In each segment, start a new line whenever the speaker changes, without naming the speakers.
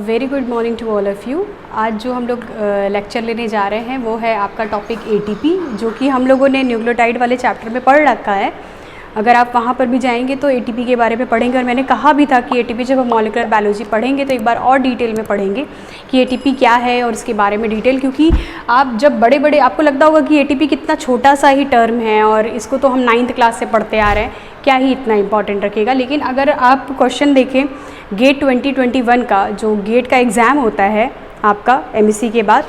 Very good morning to all of you. आज जो हम लोग लेक्चर लेने जा रहे हैं वो है आपका टॉपिक ATP, जो कि हम लोगों ने न्यूक्लियोटाइड वाले चैप्टर में पढ़ रखा है। अगर आप वहाँ पर भी जाएंगे तो ATP के बारे में पढ़ेंगे, और मैंने कहा भी था कि ATP जब हम मॉलिक्यूलर बायोलॉजी पढ़ेंगे तो एक बार और डिटेल में पढ़ेंगे कि ATP क्या है और इसके बारे में डिटेल, क्योंकि आप जब बड़े बड़े आपको लगता होगा कि ATP कितना छोटा सा ही टर्म है और इसको तो हम 9th क्लास से पढ़ते आ रहे हैं, क्या ही इतना इंपॉर्टेंट रखेगा। लेकिन अगर आप क्वेश्चन देखें गेट 2021 का, जो गेट का एग्ज़ाम होता है आपका MSc के बाद,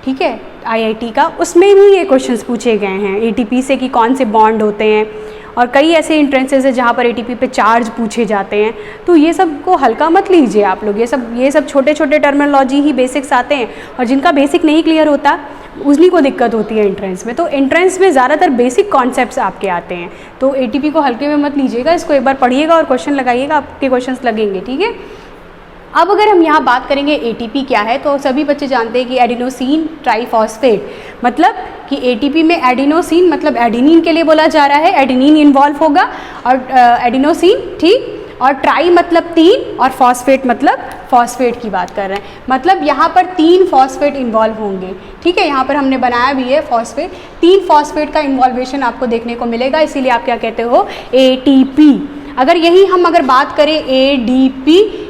ठीक है, IIT का, उसमें भी ये क्वेश्चंस पूछे गए हैं ATP से कि कौन से बॉन्ड होते हैं, और कई ऐसे इंट्रेंसेस है जहाँ पर ATP पे चार्ज पूछे जाते हैं। तो ये सब को हल्का मत लीजिए आप लोग, ये सब छोटे छोटे टर्मिनोलॉजी ही बेसिक्स आते हैं, और जिनका बेसिक नहीं क्लियर होता उन्हीं को दिक्कत होती है एंट्रेंस में। तो एंट्रेंस में ज़्यादातर बेसिक कॉन्सेप्ट्स आपके आते हैं, तो ATP को हल्के में मत लीजिएगा, इसको एक बार पढ़िएगा और क्वेश्चन लगाइएगा, आपके क्वेश्चंस लगेंगे, ठीक है। अब अगर हम यहाँ बात करेंगे ATP क्या है, तो सभी बच्चे जानते हैं कि एडिनोसिन ट्राइफॉस्फेट, मतलब कि ATP में एडिनोसिन मतलब एडिनिन के लिए बोला जा रहा है, एडिनिन इन्वॉल्व होगा, और एडिनोसिन, ठीक, और ट्राई मतलब 3, और फॉस्फेट मतलब फॉस्फेट की बात कर रहे हैं, मतलब यहाँ पर 3 फॉस्फेट इन्वॉल्व होंगे, ठीक है। यहाँ पर हमने बनाया भी है फॉस्फेट, 3 फॉस्फेट का इन्वॉल्वेशन आपको देखने को मिलेगा, इसीलिए आप क्या कहते हो, ATP। अगर यही हम बात करें ADP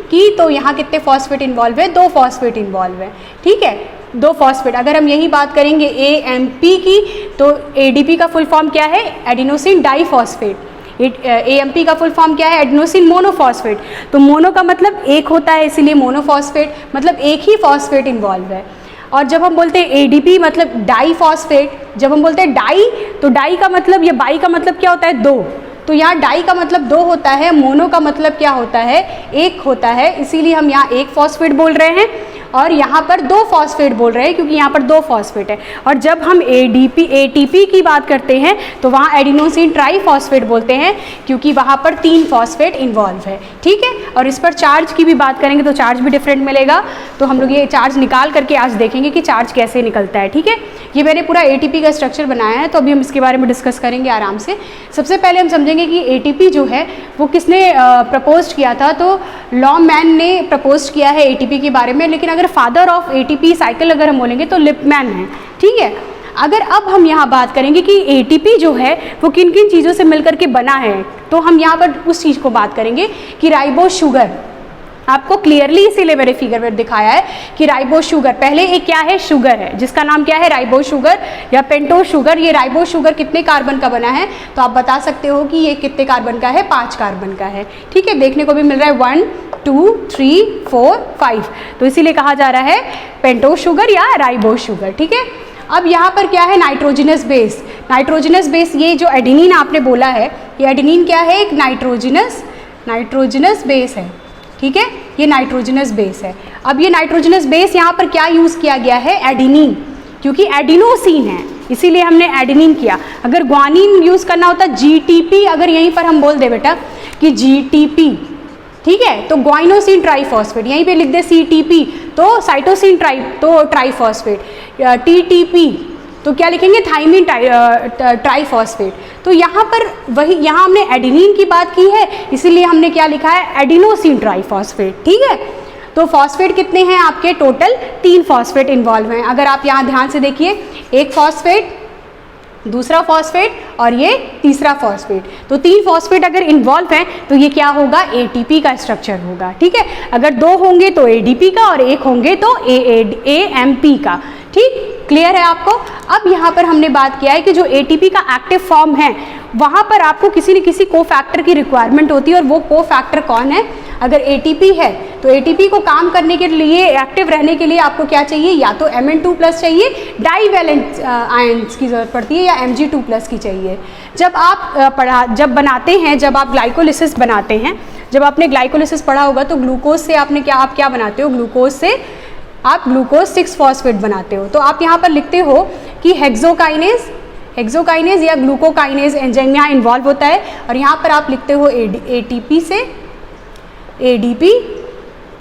की, तो यहाँ कितने फॉस्फेट इन्वॉल्व है, 2 फॉस्फेट इन्वॉल्व है, ठीक है, 2 फॉस्फेट। अगर हम यही बात करेंगे AMP की, तो ADP का फुल फॉर्म क्या है, एडिनोसिन डाइफॉस्फेट। AMP का फुल फॉर्म क्या है, एडिनोसिन मोनोफॉस्फेट। तो मोनो का मतलब एक होता है, इसीलिए मोनोफॉस्फेट, मतलब एक ही फॉस्फेट इन्वॉल्व है। और जब हम बोलते हैं ADP मतलब डाइफॉस्फेट, जब हम बोलते हैं डाई, तो डाई का मतलब या बाई का मतलब क्या होता है, 2, तो यहाँ डाई का मतलब 2 होता है, मोनो का मतलब क्या होता है, 1 होता है, इसीलिए हम यहाँ 1 फॉस्फेट बोल रहे हैं, और यहाँ पर 2 फॉस्फेट बोल रहे हैं क्योंकि यहाँ पर 2 फॉस्फेट है। और जब हम ATP की बात करते हैं तो वहाँ एडिनोसिन ट्राइफॉस्फेट बोलते हैं, क्योंकि वहाँ पर 3 फॉस्फेट इन्वॉल्व है, ठीक है। और इस पर चार्ज की भी बात करेंगे तो चार्ज भी डिफरेंट मिलेगा, तो हम लोग ये चार्ज निकाल करके आज देखेंगे कि चार्ज कैसे निकलता है, ठीक है। ये मैंने पूरा ATP का स्ट्रक्चर बनाया है, तो अभी हम इसके बारे में डिस्कस करेंगे आराम से। सबसे पहले हम समझेंगे कि ATP जो है वो किसने प्रपोज किया था, तो लॉमैन ने प्रपोज किया है ATP के बारे में, लेकिन अगर फादर ऑफ ATP साइकिल अगर हम बोलेंगे तो लिपमैन है, ठीक है। अगर अब हम यहाँ बात करेंगे कि ATP जो है वो किन किन चीज़ों से मिलकर के बना है, तो हम यहाँ पर उस चीज़ को बात करेंगे कि राइबोस शुगर, आपको क्लियरली इसीलिए मेरे फिगर में दिखाया है कि राइबोस शुगर, पहले एक क्या है, शुगर है जिसका नाम क्या है, राइबोस शुगर या पेंटोस शुगर। ये राइबोस शुगर कितने कार्बन का बना है, तो आप बता सकते हो कि ये कितने कार्बन का है, 5 कार्बन का है, ठीक है। देखने को भी मिल रहा है 1 2 3 4 5, तो इसीलिए कहा जा रहा है पेंटोस शुगर या राइबोस शुगर, ठीक है। अब यहाँ पर क्या है, नाइट्रोजनस बेस। नाइट्रोजनस बेस, ये जो एडिनिन आपने बोला है, ये एडिनिन क्या है, एक नाइट्रोजनस बेस है, ठीक है, ये नाइट्रोजनस बेस है। अब ये नाइट्रोजनस बेस यहाँ पर क्या यूज़ किया गया है, एडिनिन, क्योंकि एडिनोसिन है इसीलिए हमने एडिनिन किया। अगर ग्वानिन यूज़ करना होता GTP, अगर यहीं पर हम बोल दे बेटा कि GTP, ठीक है, तो ग्वाइनोसिन ट्राइफॉस्फेट, यहीं पे लिख दे CTP, तो साइटोसिन ट्राइफॉस्फेट, TTP, तो क्या लिखेंगे, थाइमिन ट्राइफॉस्फेट। तो यहाँ पर वही, यहाँ हमने एडिनिन की बात की है, इसीलिए हमने क्या लिखा है, एडिनोसिन ट्राइफॉस्फेट, ठीक है। तो फॉस्फेट कितने हैं आपके, टोटल 3 फॉस्फेट इन्वॉल्व हैं। अगर आप यहाँ ध्यान से देखिए, एक फॉस्फेट, दूसरा फॉस्फेट और ये तीसरा फॉस्फेट, तो 3 फॉस्फेट अगर इन्वॉल्व हैं तो ये क्या होगा, ATP का स्ट्रक्चर होगा, ठीक है। अगर 2 होंगे तो ADP का, और 1 होंगे तो AMP का, ठीक, क्लियर है आपको। अब यहाँ पर हमने बात किया है कि जो ATP का एक्टिव फॉर्म है, वहाँ पर आपको किसी न किसी कोफैक्टर की रिक्वायरमेंट होती है, और वो कोफैक्टर कौन है, अगर ATP है तो ATP को काम करने के लिए, एक्टिव रहने के लिए आपको क्या चाहिए, या तो Mn2+ चाहिए, डाईवैलेंट आयंस की जरूरत पड़ती है, या Mg2+ की चाहिए। जब आप जब बनाते हैं, जब आप ग्लाइकोलिसिस बनाते हैं, जब आपने ग्लाइकोलिसिस पढ़ा होगा तो ग्लूकोज से आप क्या बनाते हो, ग्लूकोज से आप ग्लूकोज 6 फॉस्फेट बनाते हो। तो आप यहाँ पर लिखते हो कि हेक्सोकाइनेज या ग्लूकोकाइनेज एंजाइम यहाँ इन्वॉल्व होता है, और यहाँ पर आप लिखते हो ATP से ADP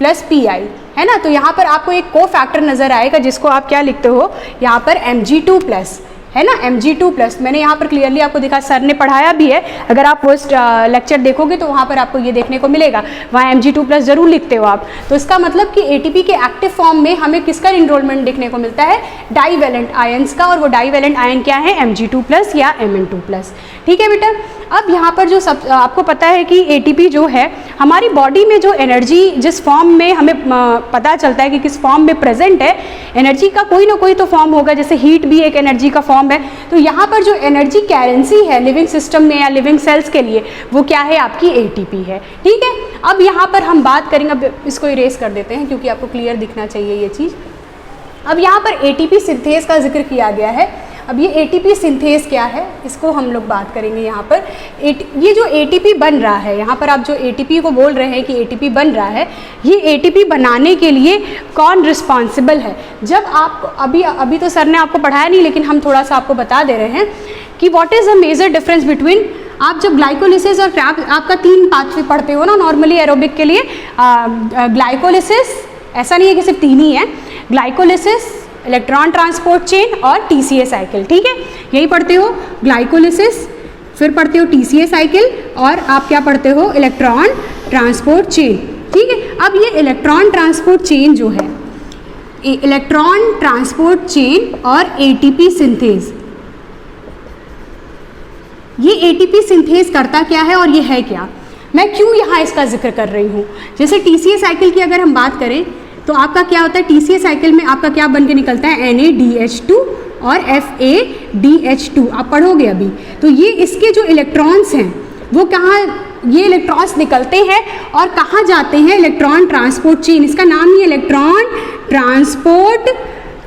+ PI, है ना। तो यहाँ पर आपको एक कोफैक्टर नज़र आएगा जिसको आप क्या लिखते हो, यहाँ पर Mg2+, है ना, Mg2+। मैंने यहाँ पर क्लियरली आपको दिखा, सर ने पढ़ाया भी है, अगर आप वो लेक्चर देखोगे तो वहाँ पर आपको ये देखने को मिलेगा, वहाँ Mg2+ जरूर लिखते हो आप। तो इसका मतलब कि ATP के एक्टिव फॉर्म में हमें किसका इनरोलमेंट देखने को मिलता है, डाईवैलेंट आयंस का, और वो डाईवैलेंट आयन क्या है, Mg2+ या Mn2+। ठीक है बेटा। अब यहाँ पर जो सब आपको पता है कि ATP जो है हमारी बॉडी में जो एनर्जी जिस फॉर्म में हमें पता चलता है कि किस फॉर्म में प्रेजेंट है, एनर्जी का कोई ना कोई तो फॉर्म होगा, जैसे हीट भी एक एनर्जी का फॉर्म है। तो यहाँ पर जो एनर्जी करेंसी है लिविंग सिस्टम में या लिविंग सेल्स के लिए, वो क्या है, आपकी ATP है। ठीक है। अब यहाँ पर हम बात करेंगे, अब इसको इरेज कर देते हैं क्योंकि आपको क्लियर दिखना चाहिए ये चीज़। अब यहाँ पर ATP सिंथेज का जिक्र किया गया है। अब ये ATP सिंथेज क्या है, इसको हम लोग बात करेंगे। यहाँ पर ये जो ATP बन रहा है, यहाँ पर आप जो ATP को बोल रहे हैं कि ATP बन रहा है, ये ATP बनाने के लिए कौन रिस्पॉन्सिबल है। जब आप अभी तो सर ने आपको पढ़ाया नहीं, लेकिन हम थोड़ा सा आपको बता दे रहे हैं कि what is the major difference between, आप जब ग्लाइकोलिसिस और आपका 3 पाथवे पढ़ते हो ना नॉर्मली एरोबिक के लिए, ग्लाइकोलिसिस, ऐसा नहीं है कि सिर्फ 3 ही है, ग्लाइकोलिसिस, इलेक्ट्रॉन ट्रांसपोर्ट चेन और TCA साइकिल। ठीक है, यही पढ़ते हो, ग्लाइकोलिसिस, फिर पढ़ते हो TCA साइकिल, और आप क्या पढ़ते हो, इलेक्ट्रॉन ट्रांसपोर्ट चेन। ठीक है। अब ये इलेक्ट्रॉन ट्रांसपोर्ट चेन जो है, इलेक्ट्रॉन ट्रांसपोर्ट चेन और ATP सिंथेज, ये ATP सिंथेज करता क्या है और ये है क्या, मैं क्यों यहाँ इसका जिक्र कर रही हूँ। जैसे TCA साइकिल की अगर हम बात करें तो आपका क्या होता है, TCA साइकिल में आपका क्या बन के निकलता है, NADH2 और FADH2, आप पढ़ोगे अभी। तो ये इसके जो इलेक्ट्रॉन्स हैं वो कहाँ, ये इलेक्ट्रॉन्स निकलते हैं और कहाँ जाते हैं, इलेक्ट्रॉन ट्रांसपोर्ट चेन, इसका नाम ही इलेक्ट्रॉन ट्रांसपोर्ट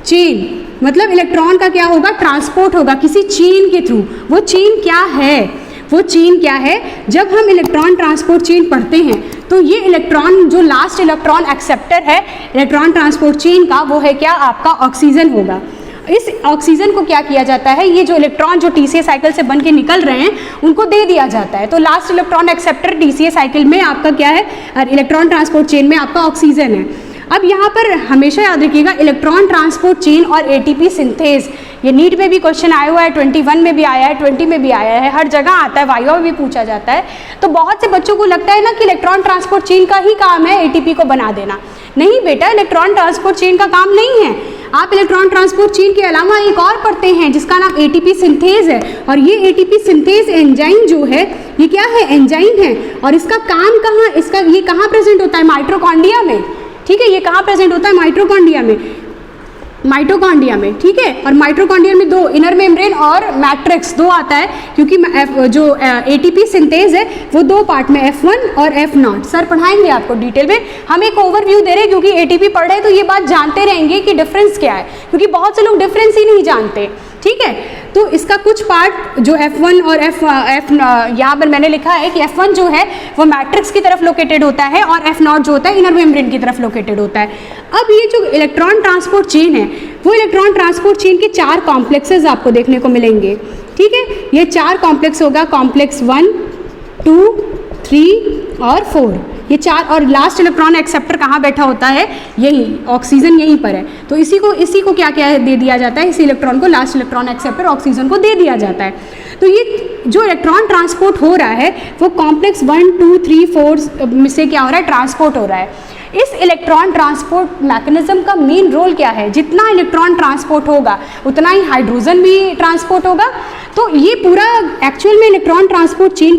चेन। मतलब इलेक्ट्रॉन का क्या होगा, ट्रांसपोर्ट होगा किसी चेन के थ्रू। वो चेन क्या है, वो चेन क्या है, जब हम इलेक्ट्रॉन ट्रांसपोर्ट चेन पढ़ते हैं तो ये इलेक्ट्रॉन जो लास्ट इलेक्ट्रॉन एक्सेप्टर है इलेक्ट्रॉन ट्रांसपोर्ट चेन का, वो है क्या, आपका ऑक्सीजन होगा। इस ऑक्सीजन को क्या किया जाता है, ये जो इलेक्ट्रॉन जो TCA साइकिल से बन के निकल रहे हैं उनको दे दिया जाता है। तो last electron acceptor TCA cycle में आपका क्या है, इलेक्ट्रॉन ट्रांसपोर्ट चेन में आपका ऑक्सीजन है। अब यहाँ पर हमेशा याद रखिएगा, इलेक्ट्रॉन ट्रांसपोर्ट चेन और ATP सिंथेज, ये नीट में भी क्वेश्चन आया हुआ है, 21 में भी आया है, 20 में भी आया है, हर जगह आता है, वाइवा में भी पूछा जाता है। तो बहुत से बच्चों को लगता है ना कि इलेक्ट्रॉन ट्रांसपोर्ट चेन का ही काम है ATP को बना देना। नहीं बेटा, इलेक्ट्रॉन ट्रांसपोर्ट चेन का काम नहीं है। आप इलेक्ट्रॉन ट्रांसपोर्ट चेन के अलावा एक और पढ़ते हैं जिसका नाम ATP सिंथेज है, और ये ATP सिंथेज एंजाइम जो है, ये क्या है, एंजाइम है। और इसका काम कहाँ, इसका ये कहाँ प्रेजेंट होता है, माइटोकॉन्ड्रिया में। ठीक है, ये कहाँ प्रेजेंट होता है, माइटोकॉन्ड्रिया में, माइटोकॉन्ड्रिया में। ठीक है, और माइटोकॉन्ड्रिया में 2, इनर मेम्ब्रेन और मैट्रिक्स 2 आता है, क्योंकि जो ATP सिंथेज है वो 2 पार्ट में, F1 और F0। सर पढ़ाएंगे आपको डिटेल में, हम एक ओवरव्यू दे रहे हैं क्योंकि ATP पढ़ रहे हैं तो ये बात जानते रहेंगे कि डिफरेंस क्या है, क्योंकि बहुत से लोग डिफरेंस ही नहीं जानते। ठीक है, तो इसका कुछ पार्ट जो F1 और F यहाँ पर मैंने लिखा है कि F1 जो है वो मैट्रिक्स की तरफ लोकेटेड होता है और F0 जो होता है इनर मेम्ब्रेन की तरफ लोकेटेड होता है। अब ये जो इलेक्ट्रॉन ट्रांसपोर्ट चेन है, वो इलेक्ट्रॉन ट्रांसपोर्ट चेन के 4 कॉम्प्लेक्सेस आपको देखने को मिलेंगे। ठीक है, ये 4 कॉम्प्लेक्स होगा, कॉम्प्लेक्स 1, 2, 3 और 4, ये 4। और लास्ट इलेक्ट्रॉन एक्सेप्टर कहाँ बैठा होता है, यही ऑक्सीजन यहीं पर है। तो इसी को क्या क्या दे दिया जाता है, इसी इलेक्ट्रॉन को, लास्ट इलेक्ट्रॉन एक्सेप्टर ऑक्सीजन को दे दिया जाता है। तो ये जो इलेक्ट्रॉन ट्रांसपोर्ट हो रहा है वो कॉम्प्लेक्स 1, 2, 3, 4 में से क्या हो रहा है, ट्रांसपोर्ट हो रहा है। इस इलेक्ट्रॉन ट्रांसपोर्ट मैकेनिज्म का मेन रोल क्या है, जितना इलेक्ट्रॉन ट्रांसपोर्ट होगा उतना ही हाइड्रोजन भी ट्रांसपोर्ट होगा। तो ये पूरा एक्चुअल में इलेक्ट्रॉन ट्रांसपोर्ट चेन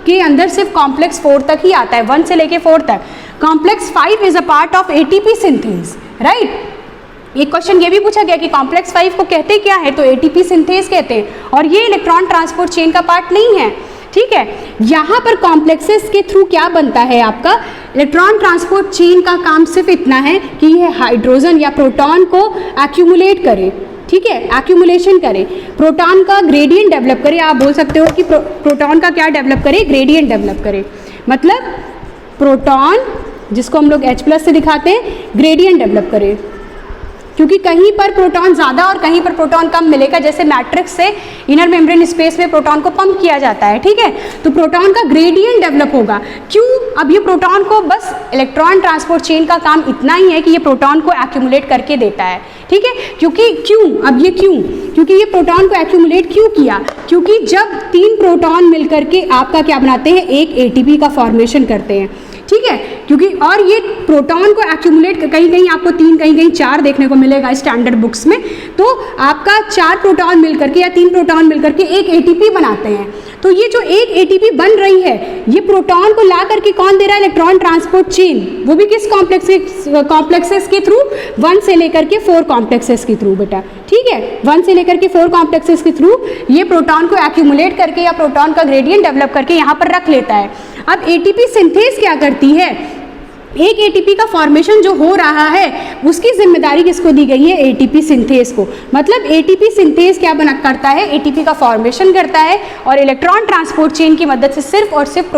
के अंदर सिर्फ कॉम्प्लेक्स 4 तक ही आता है, 1 से लेके 4 तक। Complex 5 is a part of ATP synthase, right. एक क्वेश्चन ये भी पूछा गया कि कॉम्प्लेक्स 5 को कहते क्या है, तो ATP सिंथेज कहते हैं, और ये इलेक्ट्रॉन ट्रांसपोर्ट चेन का पार्ट नहीं है। ठीक है, यहाँ पर कॉम्प्लेक्सेस के थ्रू क्या बनता है, आपका इलेक्ट्रॉन ट्रांसपोर्ट चेन का काम सिर्फ इतना है कि यह हाइड्रोजन या प्रोटॉन को एक्यूमुलेट करे। ठीक है, एक्यूमुलेशन करे, प्रोटॉन का ग्रेडियंट डेवलप करे। आप बोल सकते हो कि प्रोटॉन का क्या डेवलप करे, ग्रेडियंट डेवलप करे। मतलब प्रोटॉन जिसको हम लोग H+ से दिखाते हैं, ग्रेडियंट डेवलप करे। क्योंकि कहीं पर प्रोटॉन ज़्यादा और कहीं पर प्रोटॉन कम मिलेगा, जैसे मैट्रिक्स से इनर मेम्ब्रेन स्पेस में प्रोटॉन को पंप किया जाता है, ठीक है, तो प्रोटॉन का ग्रेडियंट डेवलप होगा। क्यों? अब ये प्रोटॉन को बस इलेक्ट्रॉन ट्रांसपोर्ट चेन का काम इतना ही है कि ये प्रोटॉन को एक्यूमुलेट करके देता है, ठीक है। क्योंकि क्यों, अब ये क्यों, क्योंकि ये प्रोटॉन को एक्यूमुलेट क्यों किया, क्योंकि जब 3 प्रोटॉन मिलकर के आपका क्या बनाते हैं, एक एटीपी का फॉर्मेशन करते हैं, ठीक है। क्योंकि और ये प्रोटॉन को एक्यूमुलेट, कहीं कहीं आपको 3 कहीं कहीं 4 देखने को मिलेगा स्टैंडर्ड बुक्स में, तो आपका 4 प्रोटॉन मिलकर के या 3 प्रोटॉन मिलकर के एक एटीपी बनाते हैं। तो ये जो एक एटीपी बन रही है, ये प्रोटॉन को ला करके कौन दे रहा है, इलेक्ट्रॉन ट्रांसपोर्ट चेन, वो भी किस कॉम्प्लेक्सेस के थ्रू, 1 से लेकर के 4 कॉम्प्लेक्सेस के थ्रू बेटा, ठीक है, 1 से लेकर के 4 कॉम्प्लेक्सेस के थ्रू ये प्रोटॉन को एक्यूमुलेट करके या प्रोटॉन का ग्रेडियंट डेवलप करके यहाँ पर रख लेता है। अब एटीपी सिंथेस क्या करती है, एक एटीपी का फॉर्मेशन जो हो रहा है उसकी जिम्मेदारी किसको दी गई है, एटीपी सिंथेस को। मतलब एटीपी सिंथेस क्या करता है, एटीपी का फॉर्मेशन करता है और इलेक्ट्रॉन ट्रांसपोर्ट चेन की मदद से सिर्फ और सिर्फ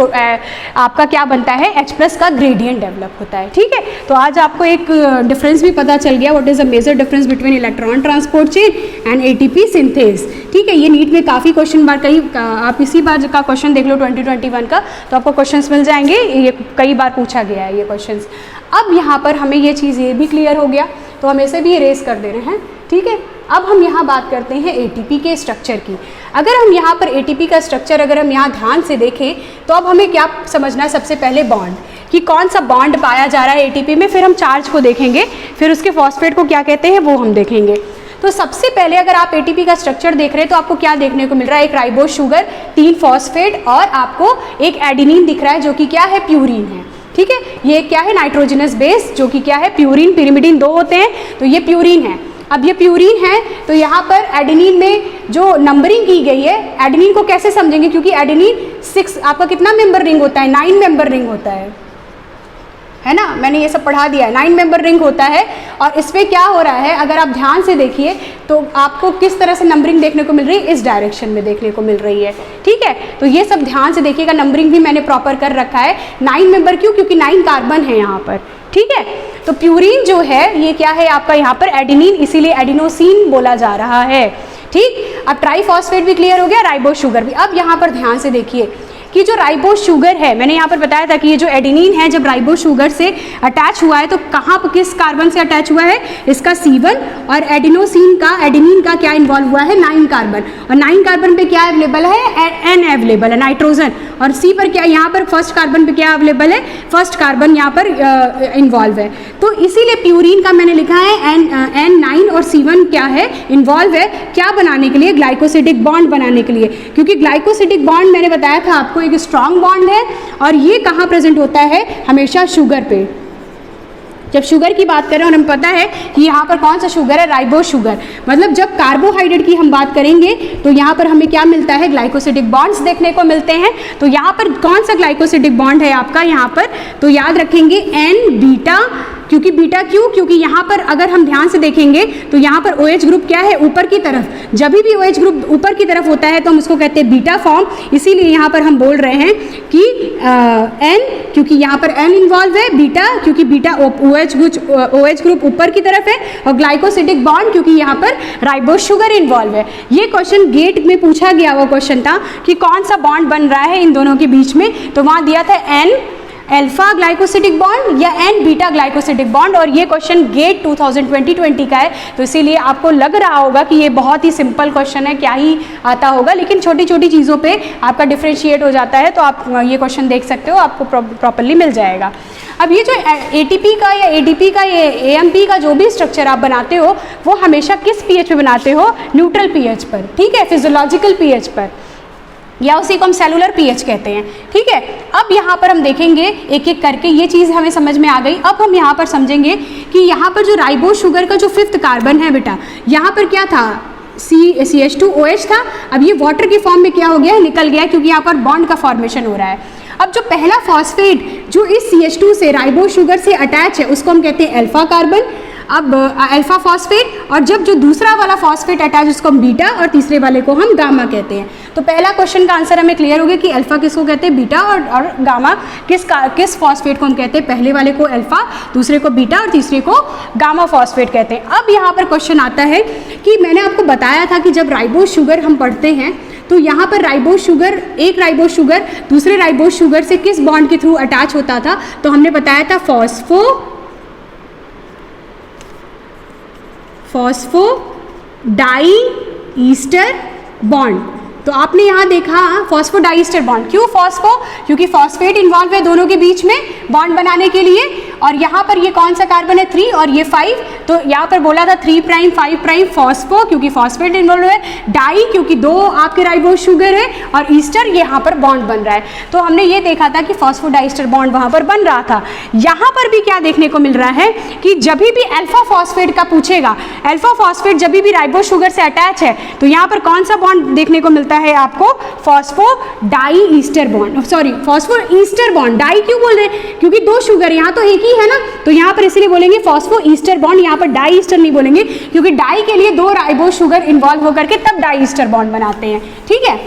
आपका क्या बनता है, H+ का ग्रेडियंट डेवलप होता है, ठीक है। तो आज आपको एक डिफरेंस भी पता चल गया, what is the major difference between electron transport chain and ATP synthase, ठीक है। ये नीट में काफ़ी क्वेश्चन बार, कई आप इसी बार का क्वेश्चन देख लो 2021 का, तो आपको क्वेश्चन मिल जाएंगे, ये कई बार पूछा गया है ये क्वेश्चन। अब यहाँ पर हमें ये चीज़ ये भी क्लियर हो गया, तो हम इसे भी इरेज कर दे रहे हैं, ठीक है। अब हम यहाँ बात करते हैं एटीपी के स्ट्रक्चर की। अगर हम यहाँ पर एटीपी का स्ट्रक्चर अगर हम यहाँ ध्यान से देखें तो अब हमें क्या समझना है, सबसे पहले बॉन्ड, कि कौन सा बॉन्ड पाया जा रहा है एटीपी में, फिर हम चार्ज को देखेंगे, फिर उसके फॉस्फेट को क्या कहते हैं वो हम देखेंगे। तो सबसे पहले अगर आप एटीपी का स्ट्रक्चर देख रहे हैं तो आपको क्या देखने को मिल रहा है, एक राइबोस शुगर, 3 फॉस्फेट और आपको एक एडिनिन दिख रहा है जो कि क्या है, प्यूरिन है, ठीक है। ये क्या है, नाइट्रोजनस बेस जो कि क्या है, प्यूरिन, पिरिमिडिन 2 होते हैं, तो ये प्यूरिन है। अब ये प्यूरिन है तो यहाँ पर एडेनिन में जो नंबरिंग की गई है, एडेनिन को कैसे समझेंगे, क्योंकि एडेनिन 6 आपका कितना मेंबर रिंग होता है, 9 मेंबर रिंग होता है ना, मैंने ये सब पढ़ा दिया है, 9 मेंबर रिंग होता है। और इसमें क्या हो रहा है, अगर आप ध्यान से देखिए तो आपको किस तरह से नंबरिंग देखने को मिल रही है, इस डायरेक्शन में देखने को मिल रही है, ठीक है। तो ये सब ध्यान से देखिएगा, नंबरिंग भी मैंने प्रॉपर कर रखा है। 9 मेंबर क्यों, क्योंकि 9 कार्बन है यहाँ पर, ठीक है। तो प्यूरिन जो है ये क्या है आपका यहाँ पर एडिनिन, इसीलिए एडिनोसिन बोला जा रहा है, ठीक। अब ट्राइफॉस्फेट भी क्लियर हो गया, राइबोस शुगर भी। अब यहाँ पर ध्यान से देखिए कि जो राइबोस शुगर है, मैंने यहाँ पर बताया था कि ये जो एडिनिन है जब राइबोस शुगर से अटैच हुआ है तो कहाँ पर किस कार्बन से अटैच हुआ है, इसका C1, और एडिनोसिन का, एडिनिन का क्या इन्वॉल्व हुआ है, 9 कार्बन, और 9 कार्बन पे क्या अवेलेबल है, N अवेलेबल है, नाइट्रोजन, और C पर क्या, यहाँ पर फर्स्ट कार्बन पे क्या अवेलेबल है, फर्स्ट कार्बन यहाँ पर इन्वॉल्व है। तो इसीलिए प्यूरिन का मैंने लिखा है N9 और C1 क्या है, इन्वॉल्व है, क्या बनाने के लिए, ग्लाइकोसिडिक बॉन्ड बनाने के लिए। क्योंकि ग्लाइकोसिडिक बॉन्ड मैंने बताया था आपको एक स्ट्रॉन्ग बॉन्ड है, और ये कहाँ प्रेजेंट होता है, हमेशा शुगर पे। जब शुगर की बात करें और हमें पता है कि यहाँ पर कौन सा शुगर है, राइबोस शुगर, मतलब जब कार्बोहाइड्रेट की हम बात करेंगे तो यहाँ पर हमें क्या मिलता है, ग्लाइकोसिडिक बॉन्ड्स देखने को मिलते हैं। तो यहाँ पर कौन सा ग्लाइकोसिडिक बॉन्ड है आपका यहाँ पर, तो याद रखेंगे N बीटा, क्योंकि बीटा क्यों, क्योंकि यहाँ पर अगर हम ध्यान से देखेंगे तो यहाँ पर OH ग्रुप क्या है, ऊपर की तरफ, जब भी OH ग्रुप ऊपर की तरफ होता है तो हम उसको कहते हैं बीटा फॉर्म, इसीलिए यहाँ पर हम बोल रहे हैं कि N, क्योंकि यहाँ पर N इन्वॉल्व है, बीटा क्योंकि बीटा OH ग्रुप ऊपर की तरफ है, और ग्लाइकोसिडिक बॉन्ड क्योंकि यहाँ पर राइबोस शुगर इन्वॉल्व है। ये क्वेश्चन गेट में पूछा गया वो क्वेश्चन था कि कौन सा बॉन्ड बन रहा है इन दोनों के बीच में, तो वहाँ दिया था N अल्फा ग्लाइकोसिडिक बॉन्ड या N बीटा ग्लाइकोसिडिक बॉन्ड, और ये क्वेश्चन गेट 2020 का है, तो इसीलिए आपको लग रहा होगा कि ये बहुत ही सिंपल क्वेश्चन है, क्या ही आता होगा, लेकिन छोटी छोटी चीज़ों पे आपका डिफ्रेंशिएट हो जाता है, तो आप ये क्वेश्चन देख सकते हो, आपको प्रॉपरली मिल जाएगा। अब ये जो ATP का या ADP का, ये AMP का जो भी स्ट्रक्चर आप बनाते हो वो हमेशा किस pH पे बनाते हो, न्यूट्रल pH पर, ठीक है, फिजियोलॉजिकल pH पर, या उसी को हम सेलुलर pH कहते हैं, ठीक है। अब यहाँ पर हम देखेंगे एक एक करके, ये चीज़ हमें समझ में आ गई। अब हम यहाँ पर समझेंगे कि यहाँ पर जो राइबोस शुगर का जो 5th कार्बन है बेटा, यहाँ पर क्या था, CH2OH था, अब ये वाटर के फॉर्म में क्या हो गया है, निकल गया, क्योंकि यहाँ पर बॉन्ड का फॉर्मेशन हो रहा है। अब जो पहला फॉस्फेट जो इस CH2 से, राइबोस शुगर से अटैच है, उसको हम कहते हैं अल्फा कार्बन। अब अल्फा फॉस्फेट, और जब जो दूसरा वाला फॉस्फेट अटैच उसको हम बीटा और तीसरे वाले को हम गामा कहते हैं। तो पहला क्वेश्चन का आंसर हमें क्लियर हो गया कि अल्फा किसको कहते हैं, बीटा, और गामा किस फॉस्फेट को हम कहते हैं, पहले वाले को अल्फा, दूसरे को बीटा और तीसरे को गामा फॉस्फेट कहते हैं। अब यहाँ पर क्वेश्चन आता है कि मैंने आपको बताया था कि जब राइबोज शुगर हम पढ़ते हैं तो यहाँ पर राइबोज शुगर, एक राइबोज शुगर दूसरे राइबोज शुगर से किस बॉन्ड के थ्रू अटैच होता था, तो हमने बताया था फॉस्फोडाई ईस्टर बॉन्ड। तो आपने यहाँ देखा फॉस्फोडाई ईस्टर बॉन्ड, क्यों फॉस्फो, क्योंकि फॉस्फेट इन्वॉल्व है दोनों के बीच में बॉन्ड बनाने के लिए, और यहाँ पर ये कौन सा कार्बन है 3 और ये 5, तो यहाँ पर बोला था 3 प्राइम 5 प्राइम फॉस्फो क्योंकि फॉस्फेट इन्वॉल्व है, डाई क्योंकि 2 आपके राइबोज शुगर है, और ईस्टर यहाँ पर बॉन्ड बन रहा है। तो हमने ये देखा था कि फॉस्फोडाई ईस्टर बॉन्ड वहाँ पर बन रहा था। यहाँ पर भी क्या देखने को मिल रहा है कि जब भी अल्फा फॉस्फेट का पूछेगा, अल्फा फॉस्फेट जब भी राइबोज शुगर से अटैच है तो यहाँ पर कौन सा बॉन्ड देखने को मिलता है आपको, phosphodiester bond, sorry phosphoester bond. Di क्यों बोल रहे हैं, क्योंकि 2 शुगर, यहाँ तो एक ही है ना, तो यहाँ पर इसलिए बोलेंगे फॉस्फो ईस्टर बॉन्ड, यहाँ पर डाई ईस्टर नहीं बोलेंगे, क्योंकि डाई के लिए 2 राइबोज शुगर इन्वॉल्व होकर के तब डाई ईस्टर बॉन्ड बनाते हैं। ठीक है,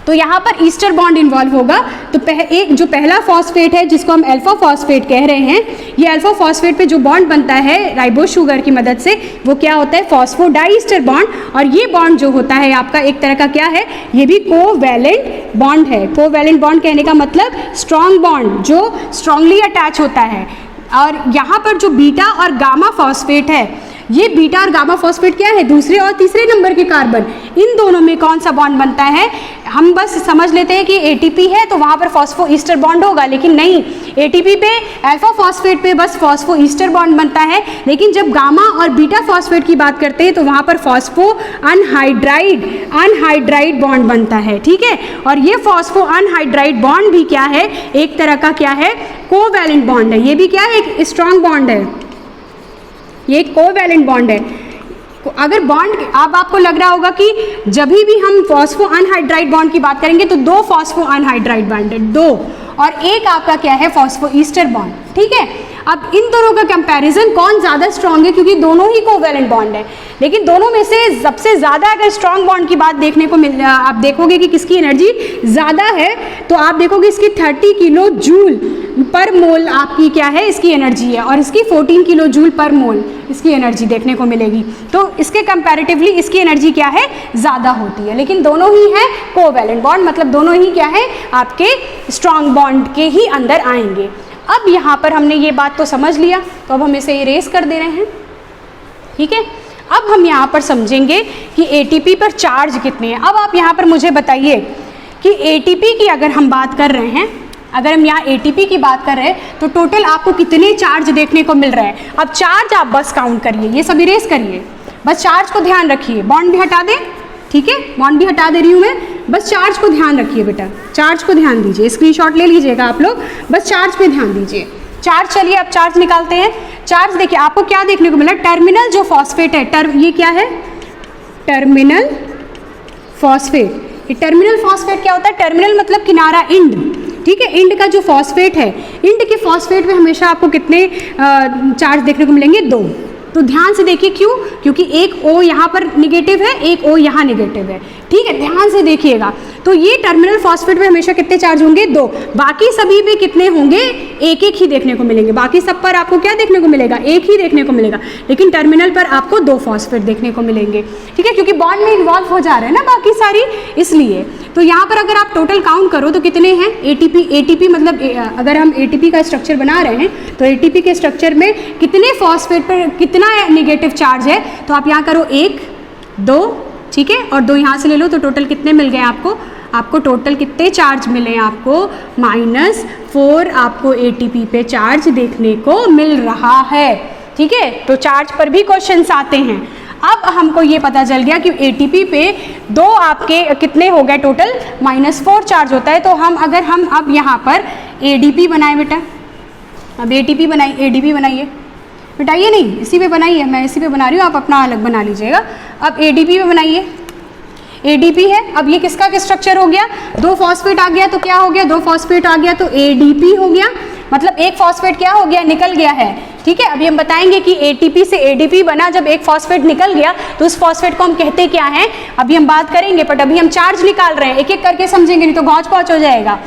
तो यहाँ पर ईस्टर बॉन्ड इन्वॉल्व होगा। तो एक जो पहला फॉस्फेट है जिसको हम अल्फा फॉस्फेट कह रहे हैं, ये अल्फा फॉस्फेट पे जो बॉन्ड बनता है राइबोज शुगर की मदद से, वो क्या होता है, फॉस्फोडाई ईस्टर बॉन्ड। और ये बॉन्ड जो होता है आपका एक तरह का क्या है, ये भी कोवैलेंट बॉन्ड है। कोवैलेंट बॉन्ड कहने का मतलब स्ट्रॉन्ग बॉन्ड जो स्ट्रांगली अटैच होता है। और यहाँ पर जो बीटा और गामा फॉस्फेट है, ये बीटा और गामा फॉस्फेट क्या है, दूसरे और तीसरे नंबर के कार्बन, इन दोनों में कौन सा बॉन्ड बनता है, हम बस समझ लेते हैं कि एटीपी है तो वहाँ पर फॉस्फो ईस्टर बॉन्ड होगा, लेकिन नहीं, एटीपी पे अल्फा फॉस्फेट पे बस फॉस्फो ईस्टर बॉन्ड बनता है। लेकिन जब गामा और बीटा फॉस्फेट की बात करते हैं तो वहाँ पर फॉस्फो अनहाइड्राइड बॉन्ड बनता है। ठीक है, और ये फॉस्फो अनहाइड्राइड बॉन्ड भी क्या है, एक तरह का क्या है, कोवैलेंट बॉन्ड है। ये भी क्या है, एक स्ट्रॉन्ग बॉन्ड है, ये कोवैलेंट बॉन्ड है। अगर बॉन्ड, अब आपको लग रहा होगा कि जब भी हम फॉस्फो अनहाइड्राइड बॉन्ड की बात करेंगे तो 2 फॉस्फो अनहाइड्राइड बॉन्ड है, 2, और एक आपका क्या है, फॉस्फो ईस्टर बॉन्ड। ठीक है, अब इन दोनों का कंपैरिजन कौन ज़्यादा स्ट्रॉन्ग है, क्योंकि दोनों ही कोवैलेंट बॉन्ड है, लेकिन दोनों में से सबसे ज़्यादा अगर स्ट्रॉन्ग बॉन्ड की बात देखने को आप देखोगे कि किसकी एनर्जी ज़्यादा है, तो आप देखोगे इसकी 30 किलो जूल पर मोल आपकी क्या है, इसकी एनर्जी है, और इसकी 14 किलो जूल पर मोल इसकी एनर्जी देखने को मिलेगी। तो इसके कंपैरेटिवली इसकी एनर्जी क्या है, ज़्यादा होती है, लेकिन दोनों ही है कोवैलेंट बॉन्ड, मतलब दोनों ही क्या है, आपके स्ट्रॉन्ग बॉन्ड के ही अंदर आएंगे। अब यहाँ पर हमने ये बात तो समझ लिया, तो अब हम इसे इरेज कर दे रहे हैं। ठीक है, अब हम यहाँ पर समझेंगे कि एटीपी पर चार्ज कितने हैं। अब आप यहाँ पर मुझे बताइए कि एटीपी की अगर हम बात कर रहे हैं, अगर हम यहाँ एटीपी की बात कर रहे हैं तो टोटल आपको कितने चार्ज देखने को मिल रहे हैं। अब चार्ज आप बस काउंट करिए, ये सब इरेज करिए, बस चार्ज को ध्यान रखिए, बॉन्ड भी हटा दें। ठीक है, बॉन्ड भी हटा दे रही हूँ मैं, बस चार्ज को ध्यान रखिए बेटा, चार्ज को ध्यान दीजिए, स्क्रीनशॉट ले लीजिएगा आप लोग, बस चार्ज पे ध्यान दीजिए। चार्ज, चलिए अब चार्ज निकालते हैं। चार्ज देखिए आपको क्या देखने को मिला, टर्मिनल जो फॉस्फेट है, ये क्या है, टर्मिनल फॉस्फेट। ये टर्मिनल फॉस्फेट क्या होता है, टर्मिनल मतलब किनारा, इंड। ठीक है, इंड का जो फॉस्फेट है, इंड के फॉस्फेट में हमेशा आपको कितने चार्ज देखने को मिलेंगे, 2। तो ध्यान से देखिए, क्यों, क्योंकि एक O यहाँ पर निगेटिव है, एक O यहाँ निगेटिव है। ठीक है, ध्यान से देखिएगा। तो ये टर्मिनल फॉस्फेट में हमेशा कितने चार्ज होंगे, 2। बाकी सभी में कितने होंगे, एक एक ही देखने को मिलेंगे। बाकी सब पर आपको क्या देखने को मिलेगा, एक ही देखने को मिलेगा, लेकिन टर्मिनल पर आपको 2 फॉस्फेट देखने को मिलेंगे। ठीक है, क्योंकि बॉन्ड में इन्वॉल्व हो जा रहे हैं ना बाकी सारी, इसलिए। तो यहाँ पर अगर आप टोटल काउंट करो तो कितने हैं, एटीपी मतलब अगर हम एटीपी का स्ट्रक्चर बना रहे हैं तो एटीपी के स्ट्रक्चर में कितने फॉस्फेट पर कितना नेगेटिव चार्ज है, तो आप यहाँ करो 1 2, ठीक है, और 2 यहाँ से ले लो, तो टोटल कितने मिल गए आपको टोटल कितने चार्ज मिले आपको, -4 आपको एटीपी पे चार्ज देखने को मिल रहा है। ठीक है, तो चार्ज पर भी क्वेश्चंस आते हैं। अब हमको ये पता चल गया कि एटीपी पे 2 आपके कितने हो गए, टोटल -4 चार्ज होता है। तो अगर हम अब यहाँ पर एडीपी बनाए बेटा, अब एटीपी बनाइए, एडीपी बनाइए बेटा, ये नहीं इसी पे बनाइए, मैं इसी पे बना रही हूँ, आप अपना अलग बना लीजिएगा। अब एडीपी पे बनाइए, एडीपी है, अब ये किसका स्ट्रक्चर हो गया, 2 फॉस्फेट आ गया तो क्या हो गया, 2 फॉस्फेट आ गया तो एडीपी हो गया, मतलब एक फॉस्फेट क्या हो गया, निकल गया है, ठीक है। अभी हम बताएंगे कि ATP से ADP बना, जब एक फॉस्फेट निकल गया तो उस फॉस्फेट को हम कहते क्या हैं, अभी हम बात करेंगे, बट अभी हम चार्ज निकाल रहे हैं, एक एक करके समझेंगे, नहीं तो गौच पौच हो जाएगा।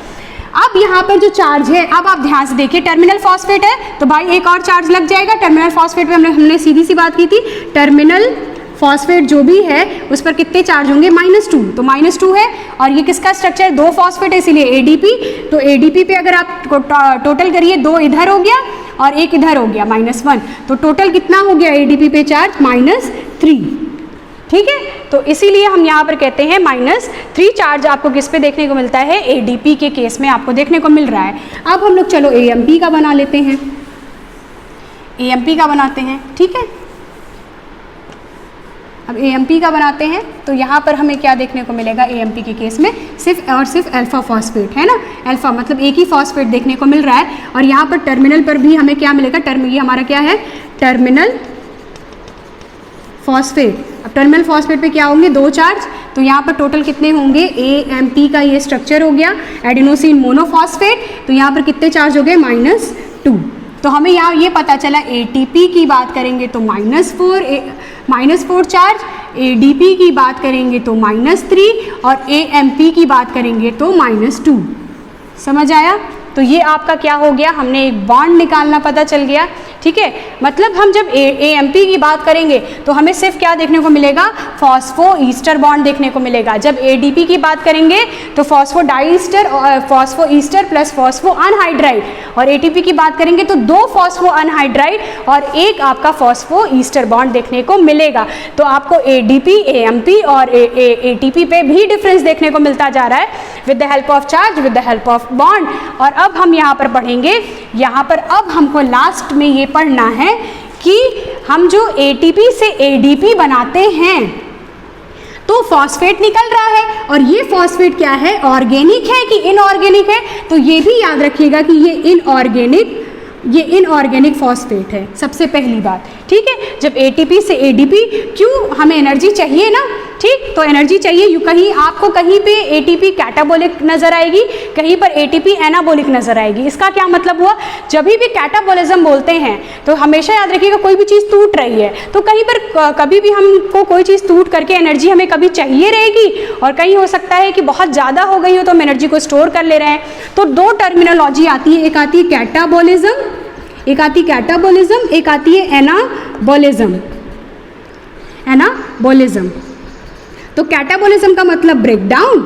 अब यहाँ पर जो चार्ज है, अब आप ध्यान से देखिए, टर्मिनल फॉस्फेट है तो भाई एक और चार्ज लग जाएगा। टर्मिनल फॉस्फेट पे हमने सीधी सी बात की थी, टर्मिनल फॉस्फेट जो भी है उस पर कितने चार्ज होंगे, -2, तो -2 है। और ये किसका स्ट्रक्चर है, 2 फॉस्फेट है, इसीलिए ADP। तो ADP पे अगर आप टोटल करिए, 2 इधर हो गया और 1 इधर हो गया, -1, तो टोटल कितना हो गया ADP पे चार्ज, -3, ठीक है। तो इसीलिए हम यहाँ पर कहते हैं -3 चार्ज आपको किस पे देखने को मिलता है, ADP के केस में आपको देखने को मिल रहा है। अब हम लोग चलो AMP का बना लेते हैं, AMP का बनाते हैं, ठीक है। अब AMP का बनाते हैं तो यहाँ पर हमें क्या देखने को मिलेगा, AMP के केस में सिर्फ और सिर्फ अल्फा फॉस्फेट है ना, अल्फा मतलब एक ही फॉस्फेट देखने को मिल रहा है। और यहाँ पर टर्मिनल पर भी हमें क्या मिलेगा, ये हमारा क्या है, टर्मिनल फॉस्फेट। अब टर्मिनल फॉस्फेट पे क्या होंगे, 2 चार्ज, तो यहाँ पर टोटल कितने होंगे, AMP का ये स्ट्रक्चर हो गया, एडिनोसिन मोनोफॉस्फेट, तो यहाँ पर कितने चार्ज हो गए, -2। तो हमें यहाँ ये पता चला ATP की बात करेंगे तो -4 चार्ज, ADP की बात करेंगे तो -3 और AMP की बात करेंगे तो -2। समझ आया। तो ये आपका क्या हो गया, हमने एक बॉन्ड निकालना पता चल गया, ठीक है। मतलब हम जब AMP की बात करेंगे तो हमें सिर्फ क्या देखने को मिलेगा, फॉस्फो ईस्टर बॉन्ड देखने को मिलेगा। जब ADP की बात करेंगे तो फॉस्फो डाईस्टर और phospho Easter plus phospho anhydride, और ATP की बात करेंगे तो 2 फॉस्फो अनहाइड्राइड और 1 आपका फॉस्फो ईस्टर बॉन्ड देखने को मिलेगा। तो आपको ADP, AMP और ATP पे भी डिफरेंस देखने को मिलता जा रहा है with the help of charge, with the help of bond. और अब हम यहाँ पर पढ़ेंगे, यहाँ पर अब हमको लास्ट में ये पढ़ना है कि हम जो ATP से ADP बनाते हैं तो फॉस्फेट निकल रहा है, और ये फॉस्फेट क्या है, ऑर्गेनिक है कि इनऑर्गेनिक है, तो ये भी याद रखिएगा कि ये इनऑर्गेनिक फॉस्फेट है, सबसे पहली बात, ठीक है। जब ATP से ADP, क्यों, हमें एनर्जी चाहिए ना, ठीक, तो एनर्जी चाहिए, कहीं आपको कहीं पे ATP कैटाबोलिक नजर आएगी, कहीं पर ATP एनाबोलिक नजर आएगी। इसका क्या मतलब हुआ, जब भी कैटाबोलिज्म बोलते हैं तो हमेशा याद रखिएगा कोई भी चीज़ टूट रही है तो कहीं पर कभी भी हमको कोई चीज़ टूट करके एनर्जी हमें कभी चाहिए रहेगी, और कहीं हो सकता है कि बहुत ज़्यादा हो गई हो तो हम एनर्जी को स्टोर कर ले रहे हैं। तो 2 टर्मिनोलॉजी आती है, एक आती है कैटाबोलिज्म, एक आती है एनाबोलिज्म। तो कैटाबोलिज्म का मतलब ब्रेक डाउन,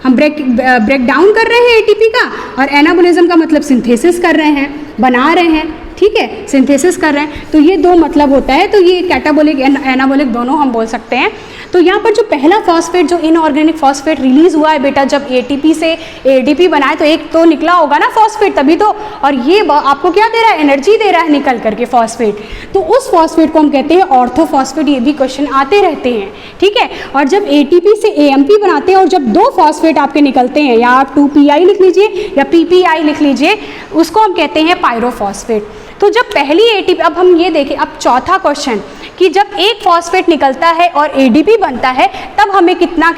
हम ब्रेक डाउन कर रहे हैं ATP का, और एनाबोलिज्म का मतलब सिंथेसिस कर रहे हैं, बना रहे हैं, ठीक है, सिंथेसिस कर रहे हैं। तो ये 2 मतलब होता है, तो ये कैटाबोलिक एनाबोलिक दोनों हम बोल सकते हैं। तो यहाँ पर जो पहला फॉस्फेट, जो इनऑर्गेनिक फॉस्फेट रिलीज हुआ है बेटा, जब ATP से ADP बनाए तो एक तो निकला होगा ना फॉस्फेट, तभी तो, और ये आपको क्या दे रहा है, एनर्जी दे रहा है निकल करके फॉस्फेट। तो उस फॉस्फेट को हम कहते हैं ऑर्थोफॉस्फेट, ये भी क्वेश्चन आते रहते हैं, ठीक है। और जब ATP से AMP बनाते हैं और जब 2 फॉस्फेट आपके निकलते हैं, या आप 2PI लिख लीजिए या PPI लिख लीजिए, उसको हम कहते हैं पायरोफॉस्फेट। तो जब पहली ATP, अब हम ये देखें, अब चौथा क्वेश्चन कि जब एक फॉस्फेट निकलता है और ADP बनता है तब हमें कितना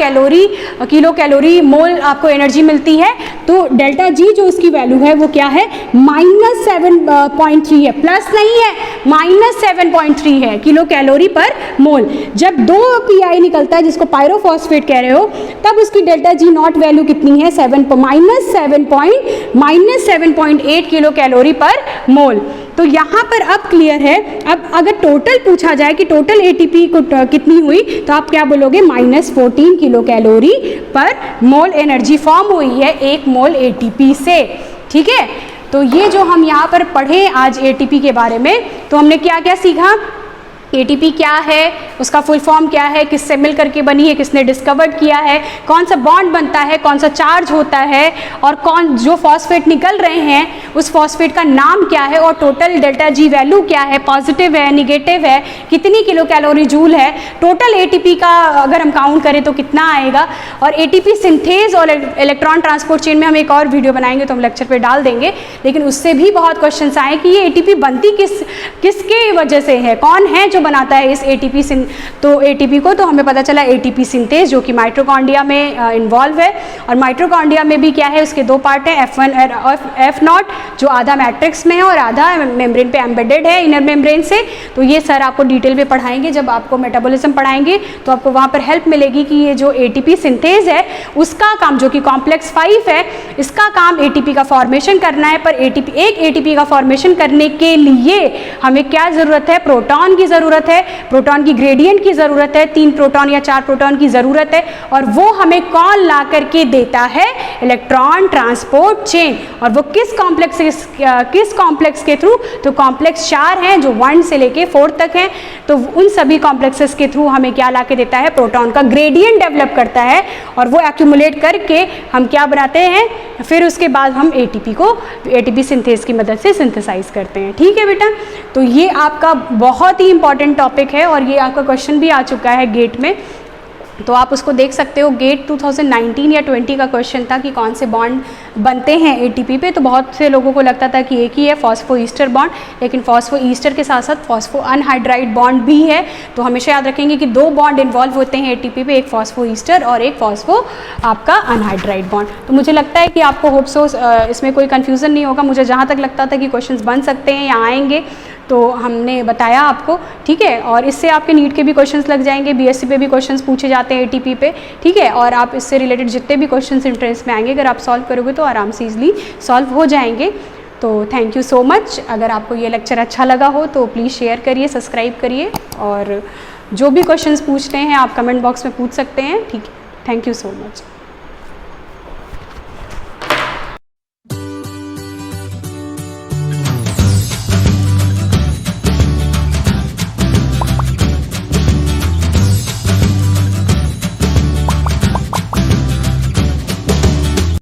किलो कैलोरी मोल आपको एनर्जी मिलती है। तो डेल्टा G जो इसकी वैल्यू है वो क्या है, -7.3 है, प्लस नहीं है, -7.3 है किलो कैलोरी पर मोल। जब 2PI निकलता है जिसको पायरोफॉस्फेट कह रहे हो, तब उसकी डेल्टा G नॉट वैल्यू कितनी है, -7.8 किलो कैलोरी पर मोल। तो यहाँ पर अब क्लियर है। अब अगर टोटल पूछा जाए कि टोटल ATP को कितनी हुई, तो आप क्या बोलोगे, -14 किलो कैलोरी पर मोल एनर्जी फॉर्म हुई है 1 मोल ATP से, ठीक है। तो ये जो हम यहाँ पर पढ़े आज ATP के बारे में, तो हमने क्या क्या सीखा, ATP क्या है, उसका फुल फॉर्म क्या है, किससे मिल करके बनी है, किसने डिस्कवर्ड किया है, कौन सा बॉन्ड बनता है, कौन सा चार्ज होता है, और कौन जो फॉस्फेट निकल रहे हैं उस फॉस्फेट का नाम क्या है, और टोटल डेल्टा G वैल्यू क्या है, पॉजिटिव है, निगेटिव है, कितनी किलो कैलोरी जूल है, टोटल ATP का अगर हम काउंट करें तो कितना आएगा। और ATP सिंथेज और इलेक्ट्रॉन ट्रांसपोर्ट चेन में हम एक और वीडियो बनाएंगे तो हम लेक्चर पे डाल देंगे, लेकिन उससे भी बहुत क्वेश्चन आए कि ये ATP बनती किसके वजह से है, कौन है जो बनाता है इस ATP को। तो हमें पता चला ATP सिंथेज जो कि माइटोकॉन्ड्रिया में इन्वॉल्व है, और माइटोकॉन्ड्रिया में भी क्या है, उसके दो पार्ट हैं, F1 और F0, जो आधा मैट्रिक्स में है और आधा मेम्ब्रेन पे एम्बेडेड है इनर मेम्ब्रेन से। तो ये सर आपको डिटेल में पढ़ाएंगे, जब आपको मेटाबॉलिज्म पढ़ाएंगे तो आपको वहाँ पर हेल्प मिलेगी कि ये जो ATP सिंथेज है उसका काम, जो कि कॉम्प्लेक्स 5 है, इसका काम ATP का फॉर्मेशन करना है। पर एक ATP का फॉर्मेशन करने के लिए हमें क्या ज़रूरत है, प्रोटॉन की ज़रूरत है, प्रोटॉन की ग्रेडियंट की ज़रूरत है, 3 प्रोटॉन या 4 प्रोटॉन की ज़रूरत है। और वो हमें कौन ला करके देता है, इलेक्ट्रॉन ट्रांसपोर्ट चेन। और वो किस कॉम्प्लेक्स के थ्रू, तो कॉम्प्लेक्स 4 हैं जो 1 से लेके 4 तक हैं। तो उन सभी कॉम्प्लेक्सेस के थ्रू हमें क्या ला के देता है, प्रोटॉन का ग्रेडियंट डेवलप करता है। और वो एक्यूमुलेट करके हम क्या बनाते हैं, फिर उसके बाद हम ATP सिंथेज की मदद से सिंथेसाइज करते हैं। ठीक है बेटा, तो ये आपका बहुत ही इंपॉर्टेंट टॉपिक है और ये आपका क्वेश्चन भी आ चुका है गेट में, तो आप उसको देख सकते हो। गेट 2019 या 20 का क्वेश्चन था कि कौन से बॉन्ड बनते हैं ATP पे। तो बहुत से लोगों को लगता था कि एक ही है, फॉस्फो ईस्टर बॉन्ड, लेकिन फॉस्फो ईस्टर के साथ साथ फॉस्फो अनहाइड्राइड बॉन्ड भी है। तो हमेशा याद रखेंगे कि 2 बॉन्ड इन्वॉल्व होते हैं ATP पे, एक फॉस्फो ईस्टर और एक फॉस्फो आपका अनहाइड्राइड बॉन्ड। तो मुझे लगता है कि आपको होप सो इसमें कोई कन्फ्यूज़न नहीं होगा। मुझे जहाँ तक लगता था कि क्वेश्चन बन सकते हैं या आएंगे, तो हमने बताया आपको। ठीक है, और इससे आपके नीट के भी क्वेश्चंस लग जाएंगे, BSc पे भी क्वेश्चंस पूछे जाते हैं ATP पे। ठीक है, और आप इससे रिलेटेड जितने भी क्वेश्चंस एंट्रेंस में आएंगे, अगर आप सॉल्व करोगे तो आराम से ईजिली सॉल्व हो जाएंगे। तो थैंक यू सो मच। अगर आपको ये लेक्चर अच्छा लगा हो तो प्लीज़ शेयर करिए, सब्सक्राइब करिए, और जो भी क्वेश्चंस पूछते हैं आप कमेंट बॉक्स में पूछ सकते हैं। ठीक है, थैंक यू सो मच।